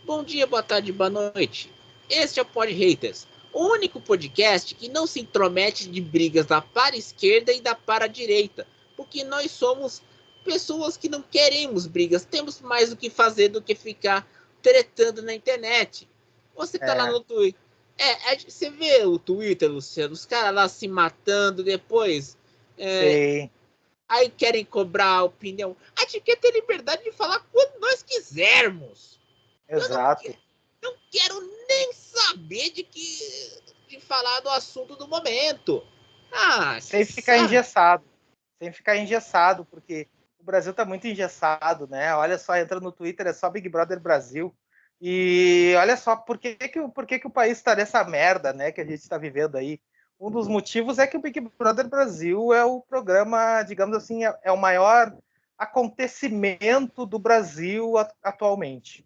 Bom dia, boa tarde, boa noite. Este é o Pod Haters, o único podcast que não se intromete de brigas da para esquerda e da para direita, porque nós somos pessoas que não queremos brigas, temos mais o que fazer do que ficar tretando na internet. Você tá lá no Twitter. Você vê o Twitter, Luciano, os caras lá se matando depois. Sim. Aí querem cobrar a opinião. A gente quer ter liberdade de falar quando nós quisermos. Exato. Eu não quero nem saber de falar do assunto do momento. Sem ficar engessado. Sem ficar engessado, porque o Brasil tá muito engessado, né? Olha só, entra no Twitter, é só Big Brother Brasil. E olha só, por que o país está nessa merda, né, que a gente está vivendo aí? Um dos motivos é que o Big Brother Brasil é o programa, digamos assim, é o maior acontecimento do Brasil atualmente.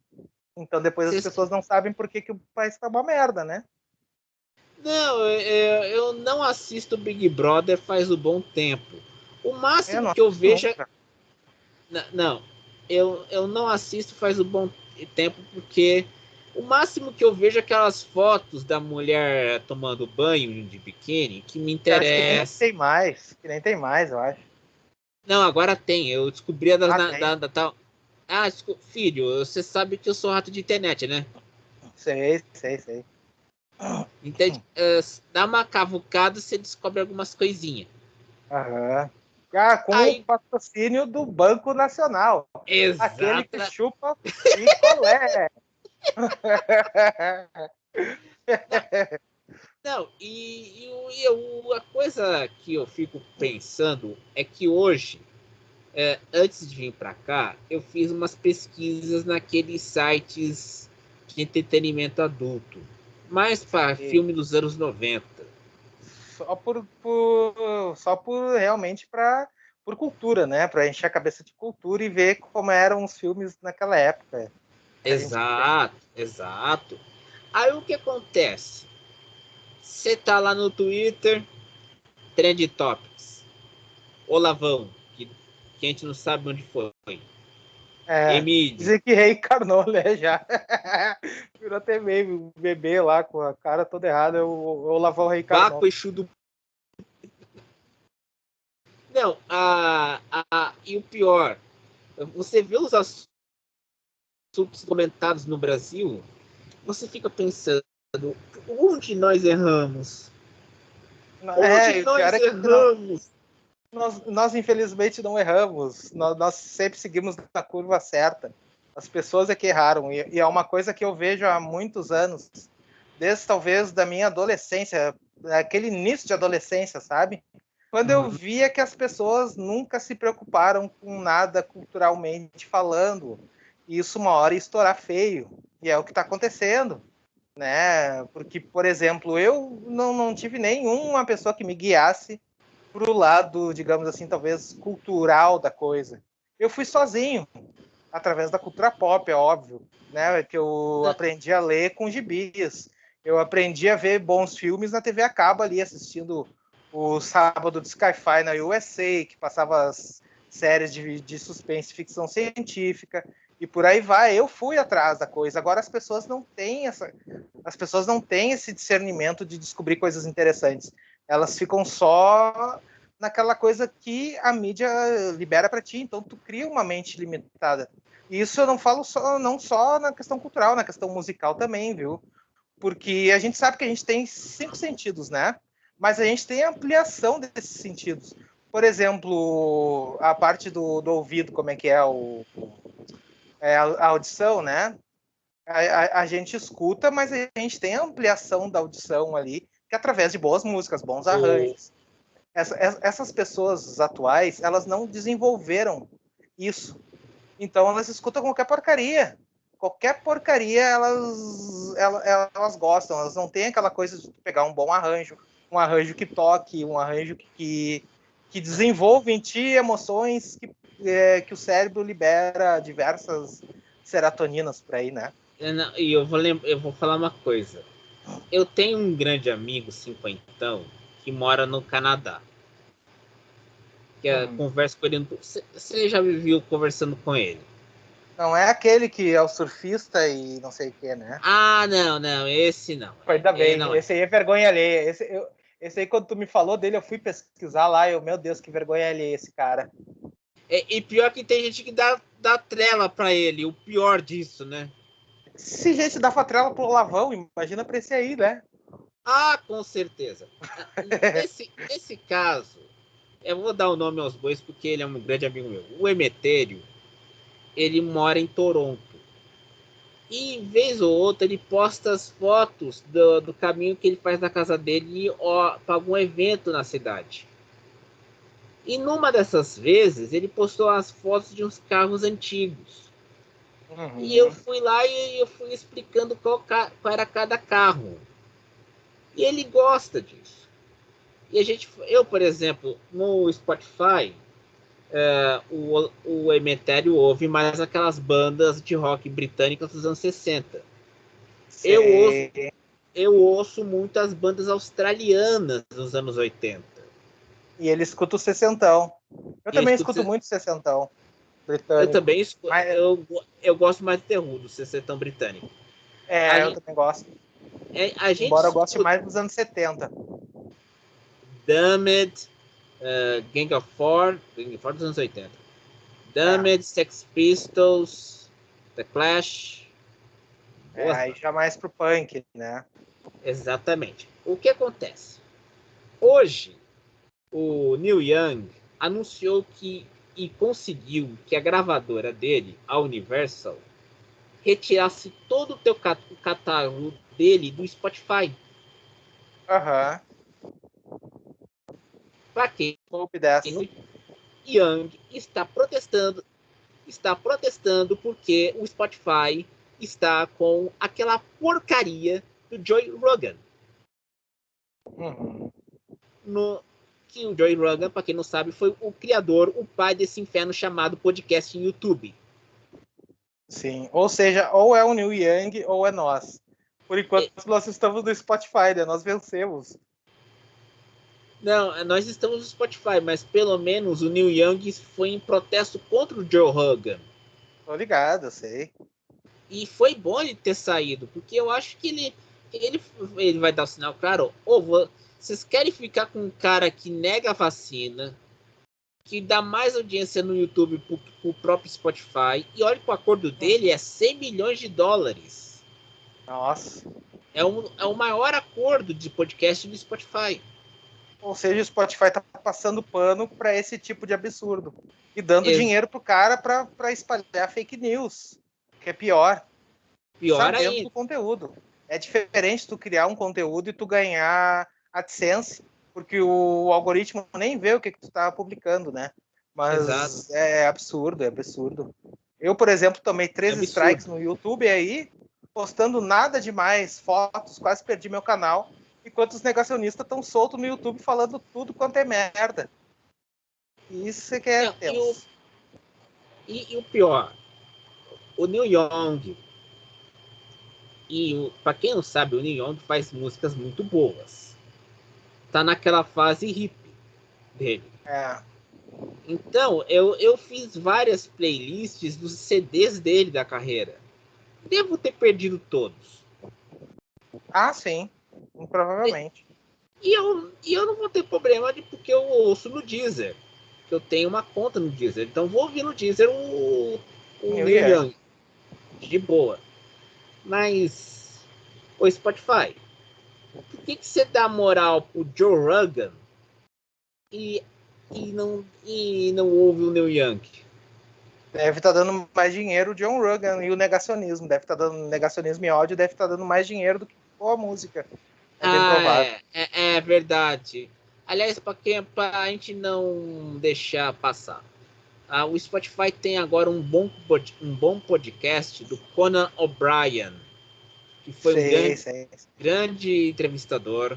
Então depois as pessoas não sabem por que o país está uma merda, né? Não, eu não assisto Big Brother faz um bom tempo. O máximo que eu vejo é... Não, eu não assisto faz um bom tempo porque o máximo que eu vejo é aquelas fotos da mulher tomando banho de biquíni que me interessa. Eu acho que nem tem mais, eu acho. Não, agora tem. Eu descobri da tal. Filho, você sabe que eu sou rato de internet, né? Sei. Entende? Dá uma cavucada, você descobre algumas coisinhas. Aham. Com o patrocínio do Banco Nacional. Exato. Aquele que chupa picolé. Não, a coisa que eu fico pensando é que hoje, antes de vir para cá, eu fiz umas pesquisas naqueles sites de entretenimento adulto, mais para filme dos anos 90. Só por realmente por cultura, né? Para encher a cabeça de cultura e ver como eram os filmes naquela época. Exato. Aí o que acontece? Você tá lá no Twitter, Trend Topics, Olavão, que a gente não sabe onde foi. Emílio. Dizer que reencarnou, né, já. Virou até meio bebê lá com a cara toda errada, o Olavão reencarnou. Baco Exu do... Não, e o pior, você vê os assuntos comentados no Brasil, você fica pensando, onde nós erramos? Onde nós erramos? Nós infelizmente não erramos, nós sempre seguimos na curva certa. As pessoas é que erraram, e é uma coisa que eu vejo há muitos anos, desde talvez da minha adolescência, aquele início de adolescência, sabe? Quando eu via que as pessoas nunca se preocuparam com nada culturalmente falando, e isso uma hora ia estourar feio, e é o que está acontecendo, né? Porque, por exemplo, eu não tive nenhuma pessoa que me guiasse para o lado, digamos assim, talvez cultural da coisa. Eu fui sozinho, através da cultura pop, é óbvio, né? Que eu aprendi a ler com gibis. Eu aprendi a ver bons filmes na TV a cabo ali, assistindo o Sábado de Sci-Fi na USA, que passava as séries de suspense e ficção científica, e por aí vai. Eu fui atrás da coisa. Agora as pessoas não têm esse discernimento de descobrir coisas interessantes. Elas ficam só naquela coisa que a mídia libera para ti, então tu cria uma mente limitada. E isso eu não falo não só na questão cultural, na questão musical também, viu? Porque a gente sabe que a gente tem 5 sentidos, né? Mas a gente tem ampliação desses sentidos. Por exemplo, a parte do ouvido, como é que é a audição, né? A gente escuta, mas a gente tem a ampliação da audição ali, que é através de boas músicas, bons arranjos. Essas pessoas atuais, elas não desenvolveram isso. Então elas escutam qualquer porcaria. Qualquer porcaria elas gostam. Elas não têm aquela coisa de pegar um bom arranjo, um arranjo que toque, um arranjo que desenvolva em ti emoções que o cérebro libera diversas serotoninas por aí, né? E eu vou falar uma coisa. Eu tenho um grande amigo, cinquentão, que mora no Canadá. Que conversa com ele. Você já me viu conversando com ele? Não é aquele que é o surfista e não sei o que, né? Ah, não, esse não. Ainda bem, Não esse aí é vergonha alheia. Esse aí, quando tu me falou dele, eu fui pesquisar lá e meu Deus, que vergonha alheia esse cara. E pior que tem gente que dá trela pra ele, o pior disso, né? Se gente dá trela pro Lavão, imagina pra esse aí, né? Ah, com certeza. Nesse caso, eu vou dar o nome aos bois porque ele é um grande amigo meu. O Emetério, ele mora em Toronto. E, vez ou outra, ele posta as fotos do caminho que ele faz da casa dele para algum evento na cidade. E numa dessas vezes, ele postou as fotos de uns carros antigos. E eu fui lá e eu fui explicando qual era cada carro. E ele gosta disso. E eu, por exemplo, no Spotify, o Emetério ouve mais aquelas bandas de rock britânicas dos anos 60. Eu ouço, Sei. eu ouço muito as bandas australianas dos anos 80. E ele escuta o sessentão. Eu E eu também escuto, escuto muito sessentão eu britânico. também Mas, eu gosto mais do terror, do 60 britânico. A eu gente, também gosto. a gente Embora eu goste escuta mais dos anos 70. Damned, Gang of Four dos anos 80. Damned, Sex Pistols, The Clash. Boas Aí bandas. já mais pro punk, né? Exatamente. O que acontece? Hoje, o Neil Young anunciou e conseguiu que a gravadora dele, a Universal, retirasse todo o catálogo dele do Spotify. Aham. Para quem Soube dessa. Young está protestando porque o Spotify está com aquela porcaria do Joe Rogan. Uhum. Que o Joe Rogan, para quem não sabe, foi o criador, o pai desse inferno chamado podcast em YouTube. Sim. Ou seja, ou é o Neil Young ou é nós. Por enquanto, nós estamos no Spotify, né? Nós vencemos. Não, nós estamos no Spotify, mas pelo menos o Neil Young foi em protesto contra o Joe Rogan. Tô ligado, eu sei. E foi bom ele ter saído, porque eu acho que ele vai dar o sinal claro. Vocês querem ficar com um cara que nega a vacina, que dá mais audiência no YouTube pro próprio Spotify, e olha que o acordo dele é 100 milhões de dólares. Nossa. É o maior acordo de podcast do Spotify. Ou seja, o Spotify tá passando pano para esse tipo de absurdo. E dando Ex dinheiro pro cara para espalhar fake news. Que é pior. Pior Sabendo ainda. do conteúdo. É diferente tu criar um conteúdo e tu ganhar AdSense, porque o algoritmo nem vê o que tu tá publicando, né? Exato. Mas é absurdo, é absurdo. Eu, por exemplo, tomei É 3 strikes absurdo. no YouTube aí, postando nada demais, fotos, quase perdi meu canal, enquanto os negacionistas estão soltos no YouTube falando tudo quanto é merda. Isso é que é Não, tenso. e o pior, o Neil Young, pra quem não sabe, o Neil Young faz músicas muito boas. Tá naquela fase hippie dele. É. Então, eu fiz várias playlists dos CDs dele da carreira. Devo ter perdido todos. Ah, sim. Provavelmente. E eu não vou ter problema porque eu ouço no Deezer. Que eu tenho uma conta no Deezer. Então vou ouvir no Deezer o Neil Neil Young. Young. De boa. Mas o Spotify, por que você dá moral pro Joe Rogan e, e não ouve o Neil Young? Deve estar dando mais dinheiro o John Rogan e o negacionismo. Deve estar dando negacionismo e ódio, deve estar dando mais dinheiro do que a música. É bem provável. É verdade. Aliás, para a gente não deixar passar, o Spotify tem agora um bom podcast do Conan O'Brien, que foi um Sei, grande, sei. grande entrevistador,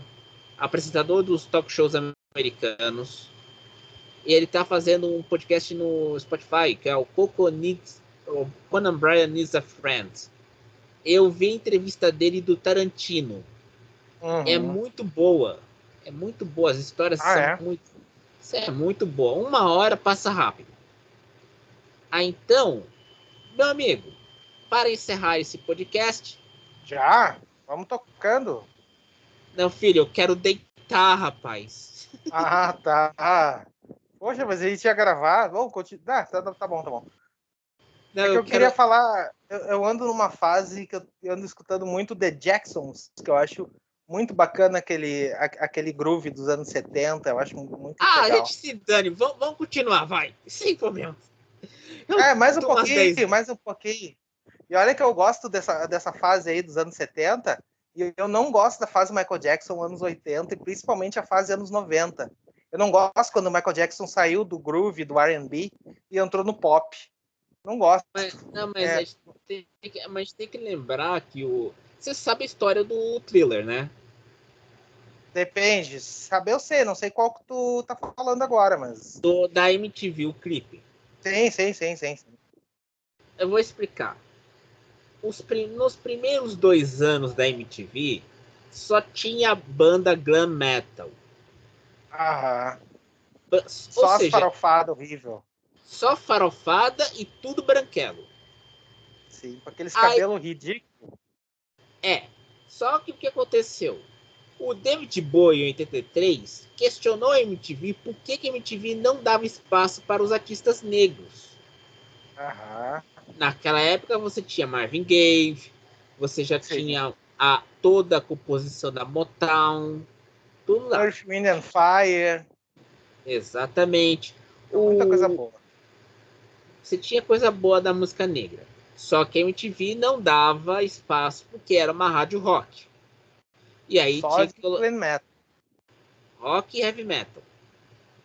apresentador dos talk shows americanos. E ele tá fazendo um podcast no Spotify, que é o Conan O'Brien Needs a Friend. Eu vi a entrevista dele do Tarantino. É Uhum. muito boa. É muito boa. As histórias são É? muito. Isso é muito boa. 1 hora passa rápido. Então, Meu amigo, para encerrar esse podcast... Já? Vamos tocando. Não, filho, eu quero deitar, rapaz. Ah, tá. Poxa, mas a gente ia gravar. Vamos continuar. Tá bom. Não, É que eu eu queria quero... falar. Eu ando numa fase que eu ando escutando muito The Jacksons, que eu acho muito bacana aquele groove dos anos 70. Eu acho muito Ah, a legal. gente se dane. Vamos continuar, vai. Sem problema. Eu Mais um tô umas 10. pouquinho, mais um pouquinho. E olha que eu gosto dessa fase aí dos anos 70, e eu não gosto da fase Michael Jackson anos 80, e principalmente a fase anos 90. Eu não gosto quando o Michael Jackson saiu do groove, do R&B, e entrou no pop. Não gosto. Não, mas É, a gente tem que lembrar que o... Você sabe a história do Thriller, né? depende. Saber eu sei, não sei qual que tu tá falando agora, mas... Da MTV, o clipe. Sim. Eu vou explicar. Nos primeiros 2 anos da MTV, só tinha banda glam metal. Aham. Ou Só as seja, farofadas horrível. só farofada e tudo branquelo. Sim, com aqueles Aí, cabelos ridículos. só que o que aconteceu? O David Bowie, em 83, questionou a MTV por que a MTV não dava espaço para os artistas negros. Aham. Naquela época você tinha Marvin Gaye, você já Sim. tinha toda a composição da Motown, tudo lá. Earth, Wind and Fire. Exatamente. Muita coisa boa. Você tinha coisa boa da música negra. Só que a MTV não dava espaço porque era uma rádio rock. E aí Só tinha que de clean metal. rock e heavy metal.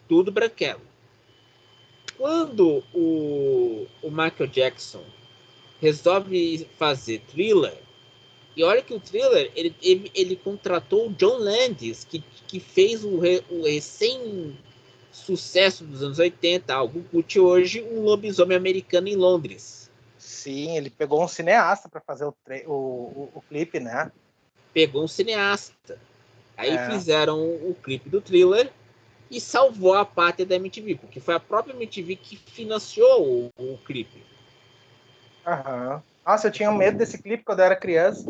Tudo branquelo. Quando o Michael Jackson resolve fazer Thriller, e olha que o Thriller, ele contratou o John Landis, que fez o recém-sucesso dos anos 80, algo curte hoje, um lobisomem americano em Londres. Sim, ele pegou um cineasta para fazer o clipe, né? Pegou um cineasta. Aí É. fizeram o clipe do Thriller e salvou a pátria da MTV, porque foi a própria MTV que financiou o clipe. Aham. Nossa, eu tinha medo desse clipe quando eu era criança.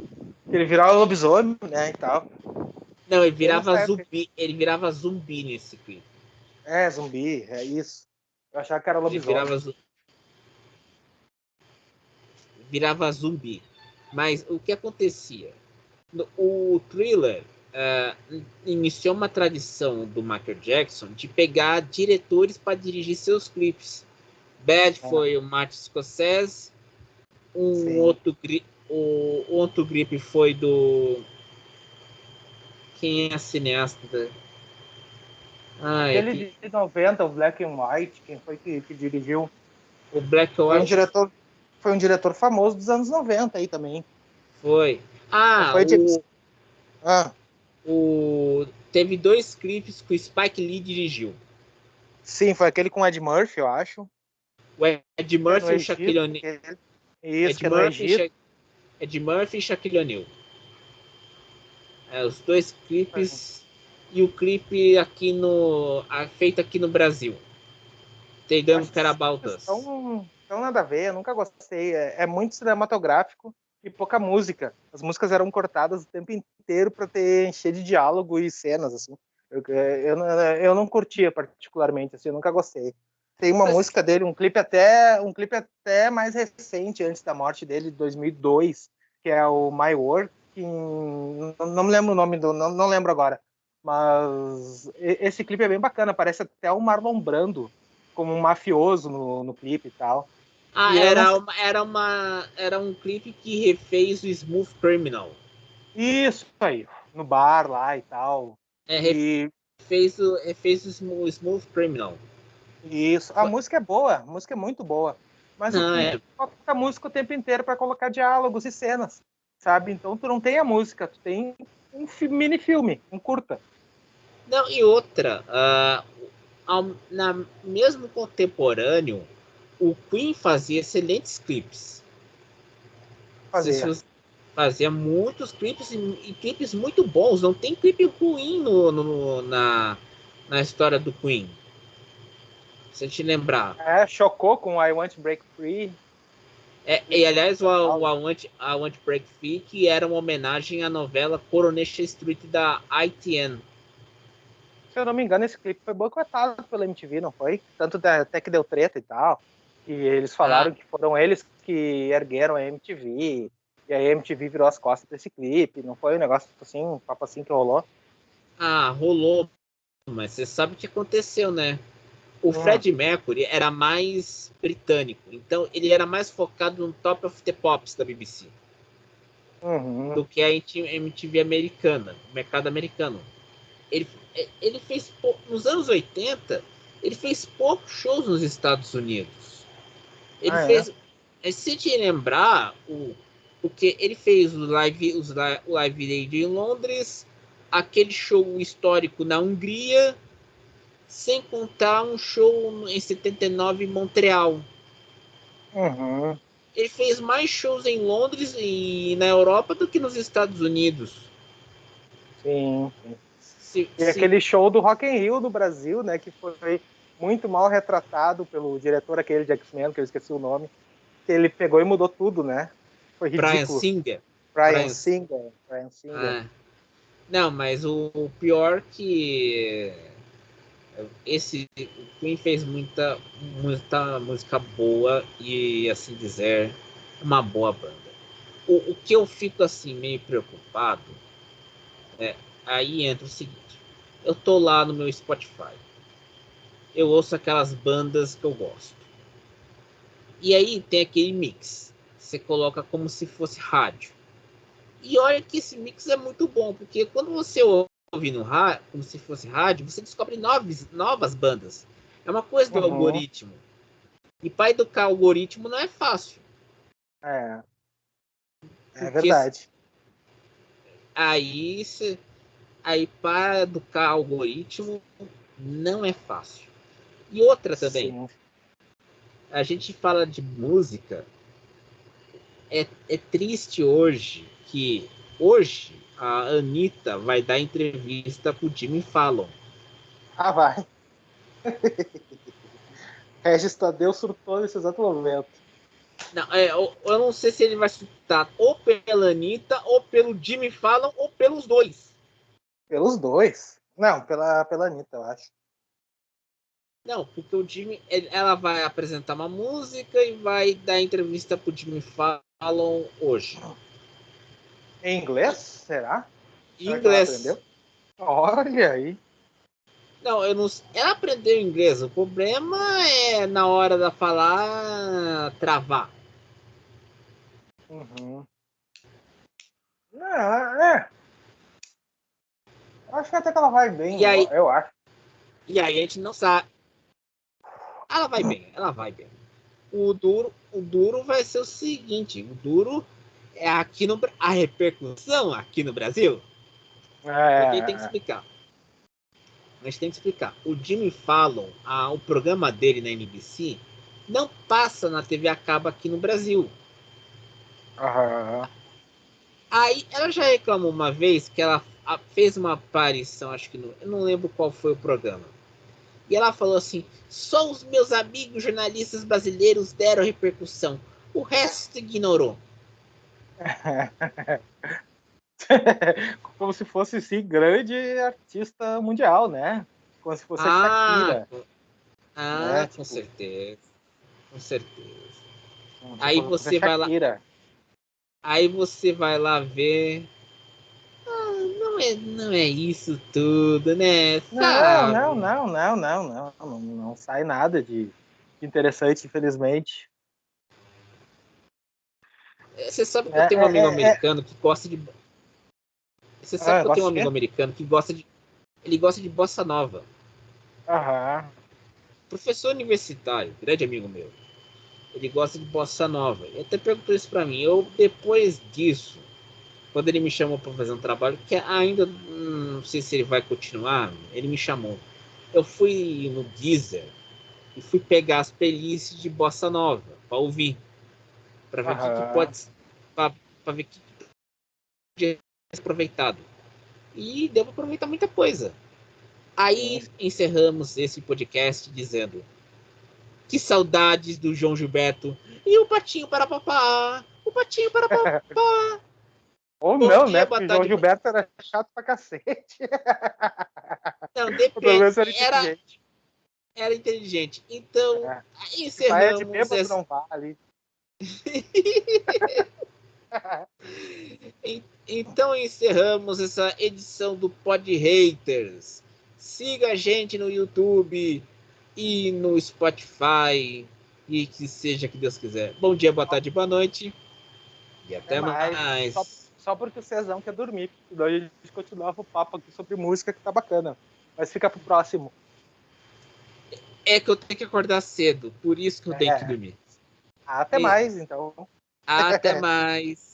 Que ele virava lobisomem, né, e tal. Não, Bem nessa época. ele virava zumbi nesse clipe. É, zumbi, é isso. Eu achava que era Ele lobisomem. virava zumbi. Mas o que acontecia? O Thriller iniciou uma tradição do Michael Jackson de pegar diretores para dirigir seus clipes. Bad foi o Martin Scorsese, Sim. o outro clipe foi do... Quem é a cineasta? Aquele de 90, o Black and White, quem foi que dirigiu? O Black Foi um White diretor, foi um diretor famoso dos anos 90 aí também. foi. Não Ah, foi de... Ah, teve 2 clipes que o Spike Lee dirigiu. sim, foi aquele com Ed Murphy, eu acho. O Ed Que é no Murphy e o Shaquille Egito. O'Neal. Isso, Ed que é no Murphy, Egito. Ed Murphy e Shaquille O'Neal. Os 2 clipes e o clipe aqui feito aqui no Brasil. Tem Eu Dando acho esses clipes Carabautas. tão nada a ver, eu nunca gostei. É muito cinematográfico e pouca música. As músicas eram cortadas o tempo inteiro para ter encher de diálogo e cenas, assim. Eu não curtia particularmente, assim, eu nunca gostei. Tem uma Mas, música dele, um clipe até mais recente, antes da morte dele, de 2002, que é o My Work. Não me lembro o nome não lembro agora. Mas esse clipe é bem bacana, parece até o Marlon Brando como um mafioso no clipe e tal. E eu não sei. era um clipe que refez o Smooth Criminal. Isso aí, no bar lá e tal. É, E refez o Smooth Criminal. isso, a música é boa, a música é muito boa. Mas o Não, clipe toca a música o tempo inteiro para colocar diálogos e cenas, sabe? Então tu não tem a música, tu tem um mini filme, um curta. não, e outra, mesmo contemporâneo, o Queen fazia excelentes clipes. Fazer. Fazia muitos clipes e clipes muito bons. Não tem clipe ruim na história do Queen. Se a gente lembrar. É, chocou com I Want to Break Free. E aliás, I Want to Break Free, que era uma homenagem à novela Coronation Street da ITN. Se eu não me engano, esse clipe foi boicotado pela MTV, não foi? Tanto até que deu treta e tal. E eles falaram que foram eles que ergueram a MTV. E aí a MTV virou as costas desse clipe. Não foi um negócio assim, um papo assim que rolou? Rolou. Mas você sabe o que aconteceu, né? O Freddie Mercury era mais britânico. Então ele era mais focado no Top of the Pops da BBC. Do que a MTV americana, o mercado americano. Ele fez nos anos 80, ele fez poucos shows nos Estados Unidos. Ele fez, se te lembrar, o que ele fez o Live Aid em Londres, aquele show histórico na Hungria, sem contar um show em 79 em Montreal. Ele fez mais shows em Londres e na Europa do que nos Estados Unidos. Sim. Aquele show do Rock in Rio do Brasil, né, que foi muito mal retratado pelo diretor aquele de X-Men, que eu esqueci o nome, que ele pegou e mudou tudo, né? Foi ridículo. Brian Singer. Não, mas o pior que o Queen fez muita música boa e, assim dizer, uma boa banda. O que eu fico assim meio preocupado aí entra o seguinte: eu tô lá no meu Spotify, eu ouço aquelas bandas que eu gosto, e aí tem aquele mix, você coloca como se fosse rádio, e olha que esse mix é muito bom, porque quando você ouve no rádio, como se fosse rádio, você descobre novas bandas. É uma coisa do algoritmo, e para educar o algoritmo não é fácil. É verdade. Aí para educar o algoritmo não é fácil. E outra também, sim, a gente fala de música, é triste hoje que a Anitta vai dar entrevista pro Jimmy Fallon. Vai. Regis Tadeu surtou nesse exato momento. Não, eu não sei se ele vai surtar ou pela Anitta, ou pelo Jimmy Fallon, ou pelos dois. Pelos dois? Não, pela Anitta, eu acho. Não, porque o Jimmy, ela vai apresentar uma música e vai dar entrevista pro Jimmy Fallon hoje. Em inglês? Será? Em inglês. Que ela aprendeu? Olha aí. Não, eu não. Ela aprendeu inglês. O problema é na hora de falar travar. Acho que até que ela vai bem, eu acho. E aí a gente não sabe. Ela vai bem. O duro vai ser o seguinte: o duro é a repercussão aqui no Brasil. Porque a gente tem que explicar. O Jimmy Fallon, o programa dele na NBC, não passa na TV a cabo aqui no Brasil. Aí ela já reclamou uma vez que ela fez uma aparição, acho que eu não lembro qual foi o programa. E ela falou assim: só os meus amigos jornalistas brasileiros deram repercussão, o resto ignorou. Como se fosse, sim, grande artista mundial, né? Como se fosse a Shakira. Né? Com certeza. Aí você vai lá. Aí você vai lá ver. Não é isso tudo, né? Sabe? Não sai nada de interessante, infelizmente. Você sabe que eu tenho um amigo americano que gosta de. Você sabe que eu tenho um amigo americano que gosta de. Ele gosta de bossa nova. Professor universitário, grande amigo meu. Ele gosta de bossa nova. Ele até perguntou isso pra mim. Eu, depois disso, quando ele me chamou para fazer um trabalho, que ainda não sei se ele vai continuar, ele me chamou. Eu fui no Deezer e fui pegar as playlists de bossa nova para ouvir, para ver o que pode, para ver o que pode ser aproveitado. E deu para aproveitar muita coisa. Aí encerramos esse podcast dizendo: Que saudades do João Gilberto. E o Patinho para Papá. O Patinho para Papá. Ou Bom não, dia, né? boa Porque o João tarde, Gilberto era chato pra cacete. Não, Pelo menos depende. era inteligente. Era inteligente. Então, Se paia de encerramos bêbado essa... não vale. Então encerramos essa edição do Pod Haters. Siga a gente no YouTube e no Spotify. E que seja que Deus quiser. Bom dia, boa tarde, boa noite. E até mais. Só porque o Cezão quer dormir. Daí a gente continuava o papo aqui sobre música que tá bacana. Mas fica pro próximo. É que eu tenho que acordar cedo. Por isso que eu tenho que dormir. Até mais, então. Até mais.